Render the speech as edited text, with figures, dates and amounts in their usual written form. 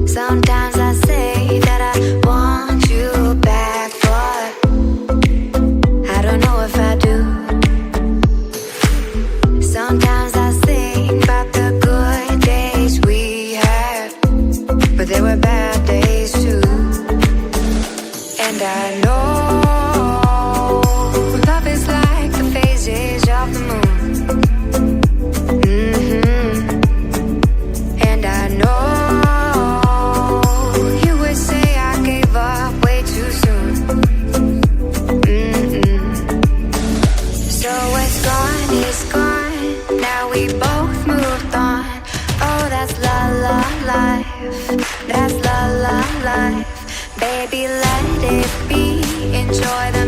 Sometimes I say that I want you back, but I don't know if I do. Sometimes I think about the good days we had, but there were bad days too. And I know love is like the phases of the moon. And I know that's la la life. Baby, let it be. Enjoy the